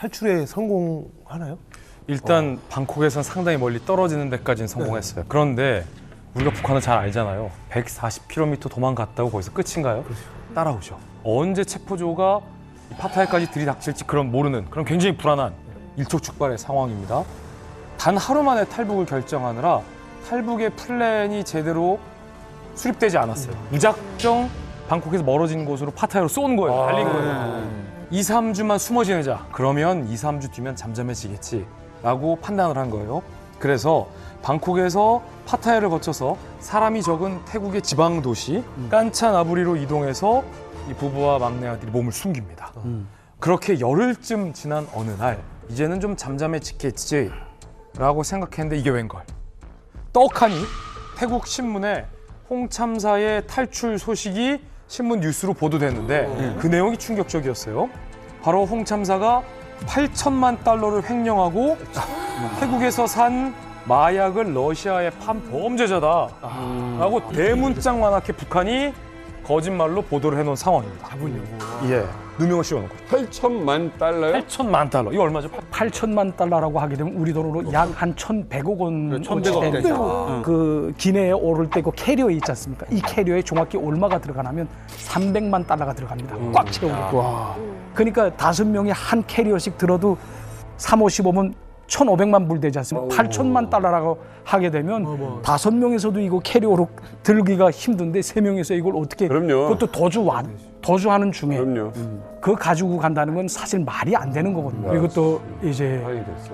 탈출에 성공하나요? 일단 방콕에선 상당히 멀리 떨어지는 데까지는 성공했어요. 그런데 우리가 북한을 잘 알잖아요. 140km 도망갔다고 거기서 끝인가요? 따라오죠. 언제 체포조가 파타야까지 들이닥칠지 그런 모르는 그런 굉장히 불안한 일촉즉발의 상황입니다. 단 하루 만에 탈북을 결정하느라 탈북의 플랜이 제대로 수립되지 않았어요. 무작정 방콕에서 멀어진 곳으로 파타야로 쏜 거예요. 달린 거예요. 2, 3주만 숨어 지내자. 그러면 2, 3주 뒤면 잠잠해지겠지 라고 판단을 한 거예요. 그래서 방콕에서 파타야를 거쳐서 사람이 적은 태국의 지방 도시 깐차나부리로 이동해서 이 부부와 막내 아들이 몸을 숨깁니다. 그렇게 열흘쯤 지난 어느 날 이제는 좀 잠잠해지겠지 라고 생각했는데 이게 웬걸. 떡하니 태국 신문에 홍참사의 탈출 소식이 신문 뉴스로 보도됐는데 그 내용이 충격적이었어요. 바로 홍참사가 8천만 달러를 횡령하고 태국에서 산 마약을 러시아에 판 범죄자다라고 대문짝만하게 북한이 거짓말로 보도를 해놓은 상황입니다. 잡으려고. 예, 누명을 씌워놓은 거죠. 8천만 달러요? 8천만 달러. 이거 얼마죠? 8천만 달러라고 하게 되면 우리 돈으로 약 한 1,100억 원. 1,100억 되는데 그 기내에 오를 때 그 캐리어에 있지 않습니까? 이 캐리어에 정확히 얼마가 들어가냐면 300만 달러가 들어갑니다. 꽉 채우고. 그러니까 5명이 한 캐리어씩 들어도 3, 5, 15면 1,500만 불 되지 않습니까? 8천만 달러라고 하게 되면 5명에서도 이거 캐리어로 들기가 힘든데 3명에서 이걸 어떻게 그럼요. 그것도 도주하는 중에 그럼요. 그거 가지고 간다는 건 사실 말이 안 되는 거거든요. 그리고 또 이제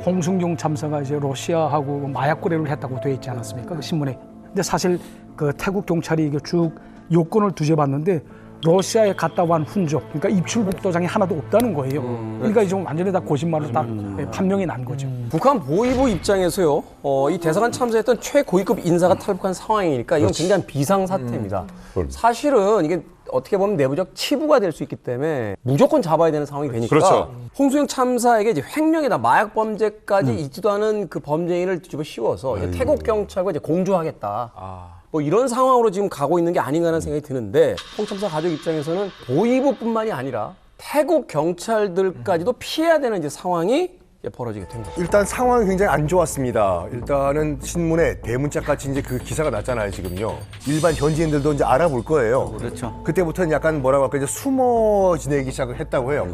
홍순경 참사가 이제 러시아하고 마약 거래를 했다고 돼 있지 않았습니까? 그 신문에. 근데 사실 그 태국 경찰이 이게 쭉 요건을 뒤져봤는데 러시아에 갔다 온 흔적, 그러니까 입출국 도장이 하나도 없다는 거예요. 그러니까 이제 완전히 다 거짓말로 다 판명이 난 거죠. 북한 보위부 입장에서요, 이 대사관 참사했던 최고위급 인사가 탈북한 상황이니까 이건 굉장히 비상사태입니다. 사실은 이게 어떻게 보면 내부적 치부가 될 수 있기 때문에 무조건 잡아야 되는 상황이 되니까 그렇죠. 홍수영 참사에게 이제 횡령에다 마약 범죄까지 있지도 않은 그 범죄인을 뒤집어 씌워서 이제 태국 경찰과 이제 공조하겠다. 뭐 이런 상황으로 지금 가고 있는 게 아닌가라는 생각이 드는데 홍참사 가족 입장에서는 보위부뿐만이 아니라 태국 경찰들까지도 피해야 되는 이제 상황이 이제 벌어지게 된 거죠. 일단 상황이 굉장히 안 좋았습니다. 일단은 신문에 대문짝같이 이제 그 기사가 났잖아요, 지금요. 일반 현지인들도 이제 알아볼 거예요. 그렇죠. 그때부터는 약간 뭐라고 할까, 이제 숨어 지내기 시작을 했다고 해요.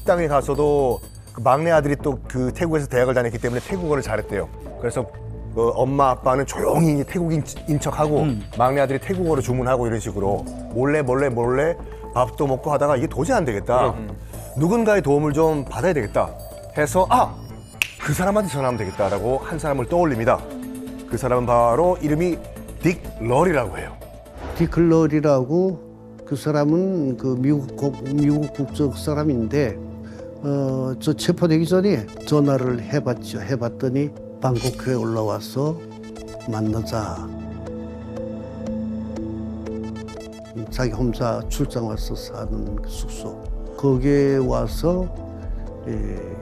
땅에 가서도 그 막내 아들이 또 그 태국에서 대학을 다녔기 때문에 태국어를 잘했대요. 그래서 그 엄마 아빠는 조용히 태국인 척하고 막내 아들이 태국어로 주문하고 이런 식으로 몰래 밥도 먹고 하다가 이게 도저히 안 되겠다. 누군가의 도움을 좀 받아야 되겠다 해서 그 사람한테 전화하면 되겠다라고 한 사람을 떠올립니다. 그 사람은 바로 이름이 딕 러리라고 해요. 디클 러리라고 그 사람은 그 미국 국적 사람인데 저 체포되기 전에 전화를 해봤죠. 해봤더니 방콕에 올라와서 만나자. 자기 혼자 출장 와서 사는 그 숙소. 거기에 와서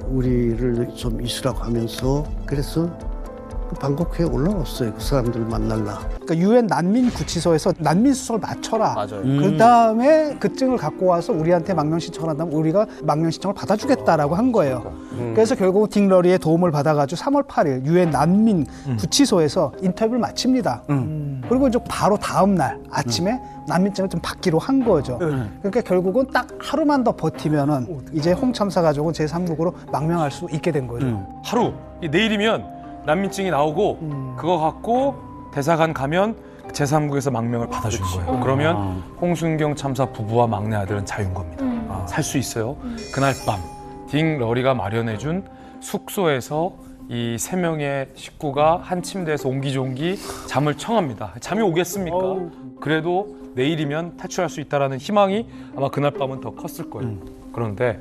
우리를 좀 있으라고 하면서 그래서 방콕에 올라왔어요. 그 사람들 만날라. 그러니까 유엔 난민 구치소에서 난민 수속을 맞춰라. 맞아요. 그 다음에 그 증을 갖고 와서 우리한테 망명 신청을 한다면 우리가 망명 신청을 받아주겠다라고 한 거예요. 그래서 결국 딕 러리의 도움을 받아가지고 3월 8일 유엔 난민 구치소에서 인터뷰를 마칩니다. 그리고 이제 바로 다음 날 아침에 난민증을 좀 받기로 한 거죠. 그러니까 결국은 딱 하루만 더 버티면은 이제 홍참사 가족은 제3국으로 망명할 수 있게 된 거죠. 하루, 내일이면 난민증이 나오고 그거 갖고 대사관 가면 제3국에서 망명을 받아주는 거예요. 그러면 홍순경 참사 부부와 막내 아들은 자유인 겁니다. 살 수 있어요. 그날 밤 딕 러리가 마련해준 숙소에서 이 3명의 식구가 한 침대에서 옹기종기 잠을 청합니다. 잠이 오겠습니까? 그래도 내일이면 탈출할 수 있다는 희망이 아마 그날 밤은 더 컸을 거예요. 그런데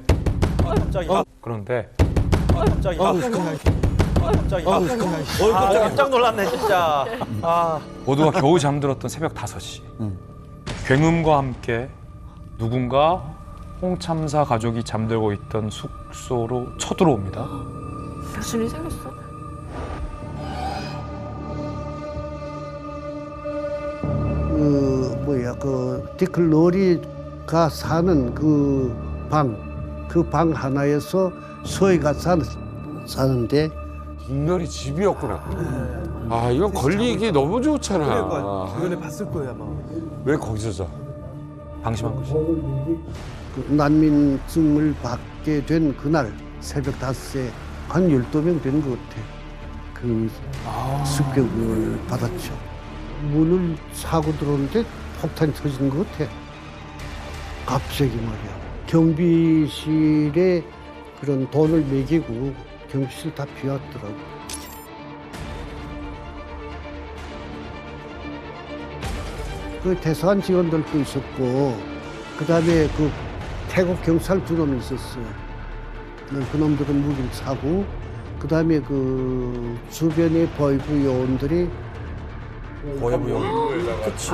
깜짝 놀랐네 진짜. 모두가 겨우 잠들었던 새벽 5시 굉음과 함께 누군가 홍참사 가족이 잠들고 있던 숙소로 쳐들어옵니다. 무슨 일이 생겼어? 그 디클 러리가 사는 그 방, 그 방 하나에서 서해가 사는데 뒷날이 집이었구나. 아, 이건 걸리기 너무 좋잖아. 주변에 봤을 거예요 아마. 왜 거기서 자? 방심한 거지. 그 난민증을 받게 된 그날 새벽 5시에 한 12명 되는 것 같아. 그 습격을 받았죠. 문을 사고 들어오는데 폭탄이 터지는 것 같아. 갑자기 말이야. 경비실에 그런 돈을 매기고 경비실 다 비웠더라고. 그 대사관 직원들도 있었고, 그 다음에 그 태국 경찰 2놈이 있었어요. 그 놈들은 무기를 사고, 그 다음에 그 주변의 보이부 요원들이 보이부 요원. 그치.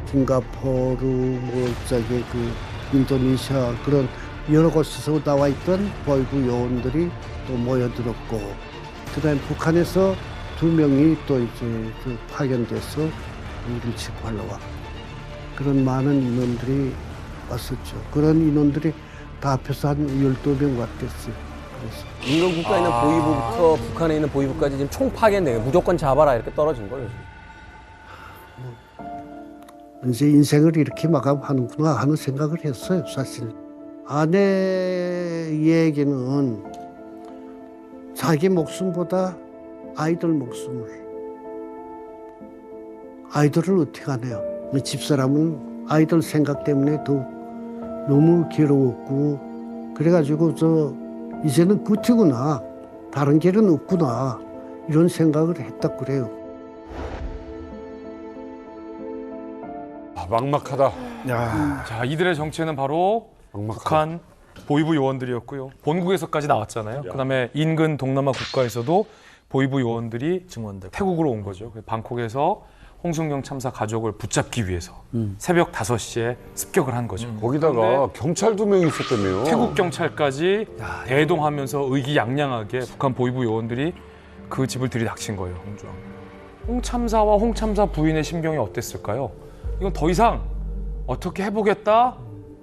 싱가포르, 뭐, 저기 그 인도네시아 그런 여러 곳에서 나와 있던 보이부 요원들이 또 모여들었고, 그 다음에 북한에서 2명이 또 이제 그 파견돼서 우리를 체포하러 와. 그런 많은 인원들이 왔었죠. 그런 인원들이 다 합해서 한 12명 왔겠어요. 그래서. 인근 국가에 있는 보이부부터 북한에 있는 보이부까지 지금 총 파견돼 무조건 잡아라 이렇게 떨어진 거예요. 이제 인생을 이렇게 마감하는구나 하는 생각을 했어요, 사실. 아내에게는 자기 목숨보다 아이들 목숨을. 아이들을 어떻게 하네요. 집사람은 아이들 생각 때문에 더 너무 괴로웠고, 그래가지고 이제는 끝이구나. 다른 길은 없구나. 이런 생각을 했다 그래요. 아, 막막하다. 자, 이들의 정체는 바로 막막하다. 북한 보이부 요원들이었고요. 본국에서까지 나왔잖아요. 그다음에 인근 동남아 국가에서도 보이부 요원들이 태국으로 온 거죠. 방콕에서 홍순경 참사 가족을 붙잡기 위해서 새벽 5시에 습격을 한 거죠. 거기다가 경찰 2명이 있었다며요. 태국 경찰까지 대동하면서 의기양양하게 북한 보이부 요원들이 그 집을 들이닥친 거예요. 홍 참사와 홍 참사 부인의 심경이 어땠을까요? 이건 더 이상 어떻게 해보겠다,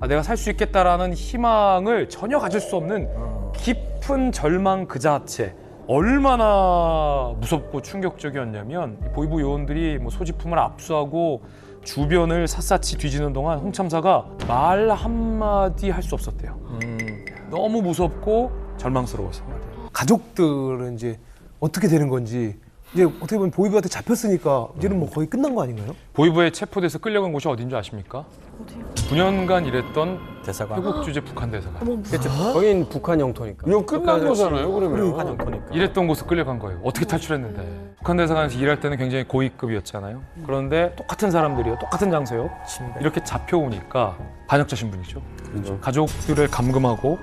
내가 살 수 있겠다라는 희망을 전혀 가질 수 없는 깊은 절망 그 자체. 얼마나 무섭고 충격적이었냐면 보이부 요원들이 뭐 소지품을 압수하고 주변을 샅샅이 뒤지는 동안 홍 참사가 말 한마디 할 수 없었대요. 너무 무섭고 절망스러워서. 가족들은 이제 어떻게 되는 건지 이제 어떻게 보면 보이부한테 잡혔으니까 이제는 뭐 거의 끝난 거 아닌가요? 보이부에 체포돼서 끌려간 곳이 어딘 줄 아십니까? 어디요? 9년간 일했던 대사관. 태국 주재 북한 대사관. 그렇죠. 거긴 북한 영토니까. 이거 끝난 거잖아요, 그러면. 북한 영토니까. 일했던 곳을 끌려간 거예요. 어떻게 탈출했는데. 북한 대사관에서 일할 때는 굉장히 고위급이었잖아요. 그런데 똑같은 사람들이요, 똑같은 장소요. 이렇게 잡혀오니까 반역자 신분이죠. 그렇죠. 가족들을 감금하고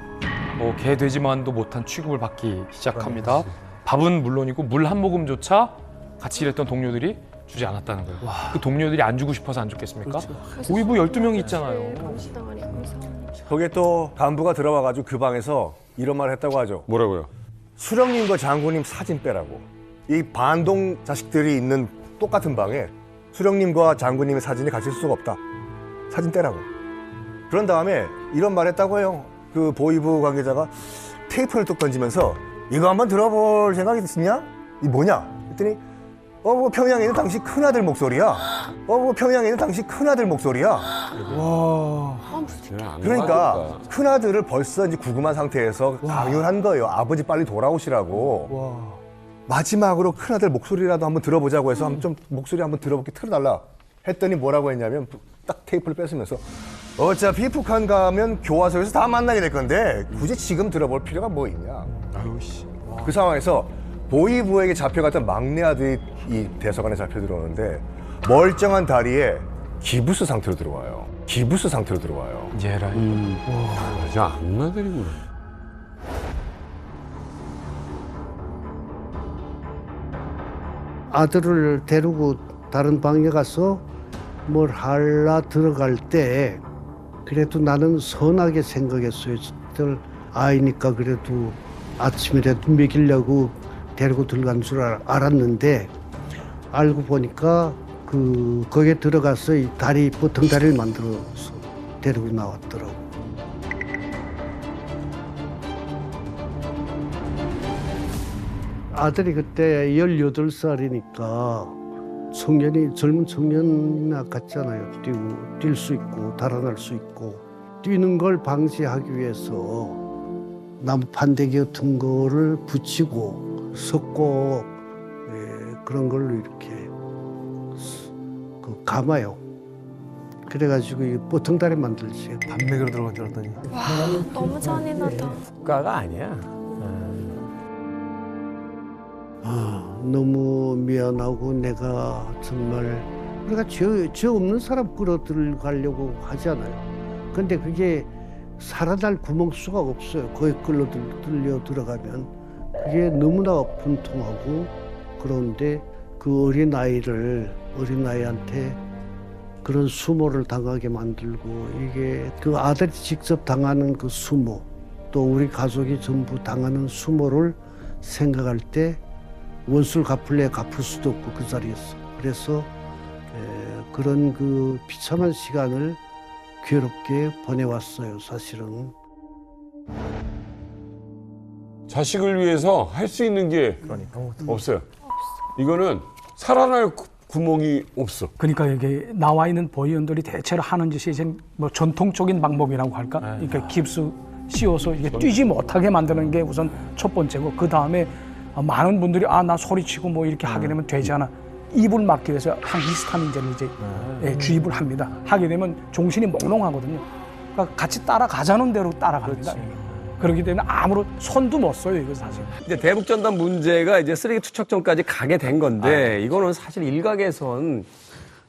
개 돼지만도 못한 취급을 받기 시작합니다. 밥은 물론이고 물 한 모금조차 같이 일했던 동료들이 주지 않았다는 거예요. 그 동료들이 안 주고 싶어서 안 줬겠습니까? 보이부 12명이 있잖아요. 감시당하니 감사합니다. 거기에 또 간부가 들어와가지고 그 방에서 이런 말을 했다고 하죠. 뭐라고요? 수령님과 장군님 사진 빼라고. 이 반동 자식들이 있는 똑같은 방에 수령님과 장군님의 사진이 같이 있을 수가 없다. 사진 떼라고. 그런 다음에 이런 말 했다고 해요. 그 보이부 관계자가 테이프를 뚝 던지면서 이거 한번 들어볼 생각이 있냐? 이 뭐냐? 했더니 뭐 평양에 있는 당시 큰아들 목소리야. 뭐 평양에 있는 당시 큰아들 목소리야. 와. 그러니까 큰아들을 벌써 이제 구금한 상태에서 강요한 거예요. 아버지 빨리 돌아오시라고. 와. 마지막으로 큰아들 목소리라도 한번 들어보자고 해서 좀 목소리 한번 들어볼게 틀어달라 했더니 뭐라고 했냐면 딱 테이프를 뺏으면서 어차피 북한 가면 교화소에서 다 만나게 될 건데 굳이 지금 들어볼 필요가 뭐 있냐. 그 상황에서 보이부에게 잡혀갔던 막내 아들이 이 대사관에 잡혀 들어오는데 멀쩡한 다리에 기부스 상태로 들어와요. 기부스 상태로 들어와요. 예라. 맞아, 악마들이구나. 아들을 데리고 다른 방에 가서 뭘 할라 들어갈 때 그래도 나는 선하게 생각했어요. 들 아이니까 그래도 아침이라도 먹이려고 데리고 들어간 줄 알았는데 알고 보니까 거기에 들어가서 이 다리 보통 다리를 만들어서 데리고 나왔더라고. 아들이 그때 18살이니까 젊은 청년이나 같잖아요. 뛸 수 있고 달아날 수 있고 뛰는 걸 방지하기 위해서 나무 판대기 같은 거를 붙이고 섞고 그런 걸로 이렇게 감아요. 그래가지고 이 보통다리 만들지. 반맥으로 들어간 줄 알았더니. 와, 너무 잔인하다. 국가가 아니야. 너무 미안하고 내가 정말 우리가 죄 없는 사람 끌어들가려고 하잖아요. 근데 그게 살아날 구멍 수가 없어요. 거기 끌려 들어가면 그게 너무나 분통하고 그런데 그 어린아이한테 그런 수모를 당하게 만들고 이게 그 아들이 직접 당하는 그 수모 또 우리 가족이 전부 당하는 수모를 생각할 때 원수를 갚을 수도 없고 그 자리에서 그래서 그런 그 비참한 시간을 괴롭게 보내왔어요. 사실은. 자식을 위해서 할 수 있는 게 없어요. 이거는 살아날 구멍이 없어. 그러니까 이게 나와 있는 보위원들이 대체로 하는 짓이 이제 뭐 전통적인 방법이라고 할까? 그러니까 깁스 씌워서 이게 뛰지 못하게 만드는 게 우선 첫 번째고 그 다음에 많은 분들이 나 소리치고 뭐 이렇게 하게 되면 되지 않아. 입을 막기 위해서 항히스타민제를 이제 주입을 합니다. 하게 되면 종신이 몽롱하거든요. 그러니까 같이 따라가자는 대로 따라갑니다. 그렇기 때문에 아무런 손도 못 써요, 이거 사실. 이제 대북전단 문제가 이제 쓰레기 투척전까지 가게 된 건데 이거는 사실 일각에선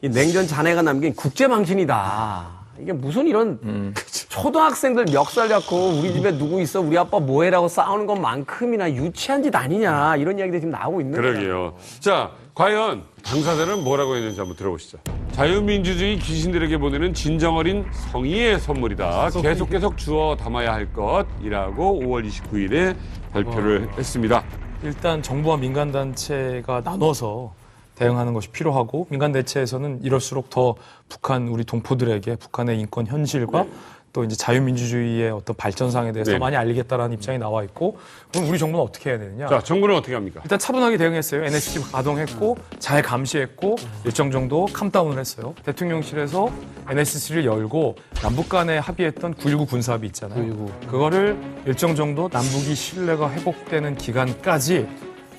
이 냉전 잔해가 남긴 국제망신이다. 이게 무슨 이런 초등학생들 멱살 잡고 우리 집에 누구 있어 우리 아빠 뭐해라고 싸우는 것만큼이나 유치한 짓 아니냐 이런 이야기들이 지금 나오고 있는 거예요. 그러게요. 자, 과연 당사자는 뭐라고 했는지 한번 들어보시죠. 자유민주주의 귀신들에게 보내는 진정 어린 성의의 선물이다. 계속 주워 담아야 할 것이라고 5월 29일에 발표를 했습니다. 일단 정부와 민간단체가 나눠서 대응하는 것이 필요하고 민간단체에서는 이럴수록 더 북한 우리 동포들에게 북한의 인권 현실과 또 이제 자유민주주의의 어떤 발전상에 대해서 네. 많이 알리겠다라는 입장이 나와 있고 그럼 우리 정부는 어떻게 해야 되느냐? 자, 정부는 어떻게 합니까? 일단 차분하게 대응했어요. NSC 가동했고 잘 감시했고 일정 정도 캄다운을 했어요. 대통령실에서 NSC를 열고 남북 간에 합의했던 9.19 군사합의 있잖아요. 그거를 일정 정도 남북이 신뢰가 회복되는 기간까지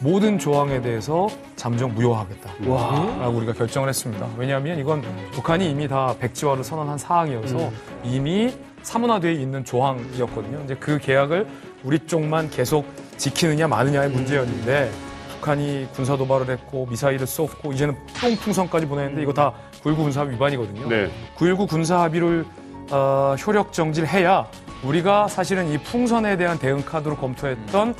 모든 조항에 대해서 잠정 무효하겠다라고 우리가 결정을 했습니다. 왜냐하면 이건 북한이 이미 다 백지화를 선언한 사항이어서 이미 사문화되어 있는 조항이었거든요. 이제 그 계약을 우리 쪽만 계속 지키느냐 마느냐의 문제였는데 북한이 군사 도발을 했고 미사일을 쏘고 이제는 똥풍선까지 보내는데 이거 다 9.19 군사합의 위반이거든요. 네. 9.19 군사합의를 효력 정지해야 우리가 사실은 이 풍선에 대한 대응 카드로 검토했던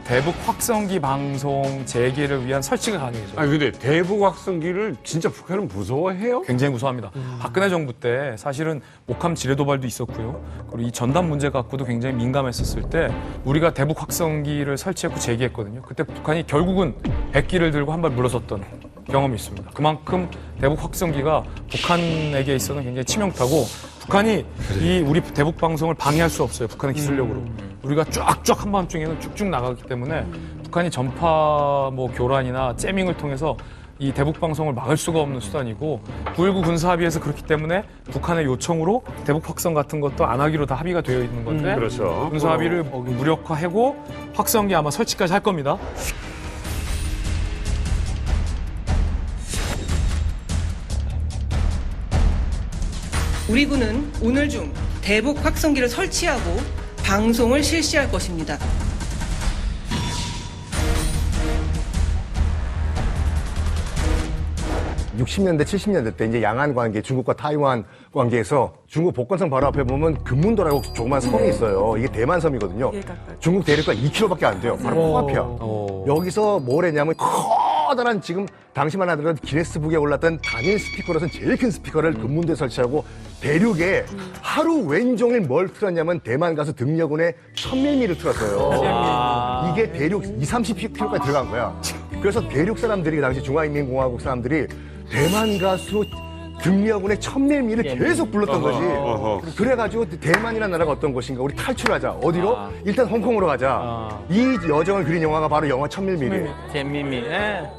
대북 확성기 방송 재개를 위한 설치가 가능해져요. 아니 근데 대북 확성기를 진짜 북한은 무서워해요? 굉장히 무서워합니다. 박근혜 정부 때 사실은 목함 지뢰 도발도 있었고요. 그리고 이 전단 문제 갖고도 굉장히 민감했었을 때 우리가 대북 확성기를 설치했고 재개했거든요. 그때 북한이 결국은 백기를 들고 한 발 물러섰던 경험이 있습니다. 그만큼 대북 확성기가 북한에게 있어서는 굉장히 치명타고 북한이 이 우리 대북 방송을 방해할 수 없어요. 북한의 기술력으로. 우리가 쫙쫙 한밤중에는 쭉쭉 나가기 때문에 북한이 전파 뭐 교란이나 째밍을 통해서 이 대북 방송을 막을 수가 없는 수단이고 9.19 군사합의에서 그렇기 때문에 북한의 요청으로 대북 확성 같은 것도 안 하기로 다 합의가 되어 있는 건데 그렇죠. 군사합의를 무력화하고 확성기 아마 설치까지 할 겁니다. 우리 군은 오늘 중 대북 확성기를 설치하고 방송을 실시할 것입니다. 60년대, 70년대 때 이제 양안 관계, 중국과 타이완 관계에서 중국 복건성 바로 앞에 보면 금문도라고 조그만 섬이 있어요. 이게 대만섬이거든요. 중국 대륙과 2km밖에 안 돼요. 바로 코앞이야. 여기서 뭘 했냐면 커다란 지금 당시만 하더라도 기네스북에 올랐던 단일 스피커로서는 제일 큰 스피커를 금문도에 설치하고 대륙에 하루 왼종일 뭘 틀었냐면 대만 가서 등려군에 1000mm를 틀었어요. 이게 대륙 20-30km까지 들어간 거야. 그래서 대륙 사람들이 그 당시 중화인민공화국 사람들이 대만 가수 등려군의 1000밀미를 계속 불렀던 거지. 어허. 그래가지고 대만이라는 나라가 어떤 곳인가 우리 탈출하자. 어디로? 일단 홍콩으로 가자. 이 여정을 그린 영화가 바로 영화 1000밀미예요. 재미미. 예.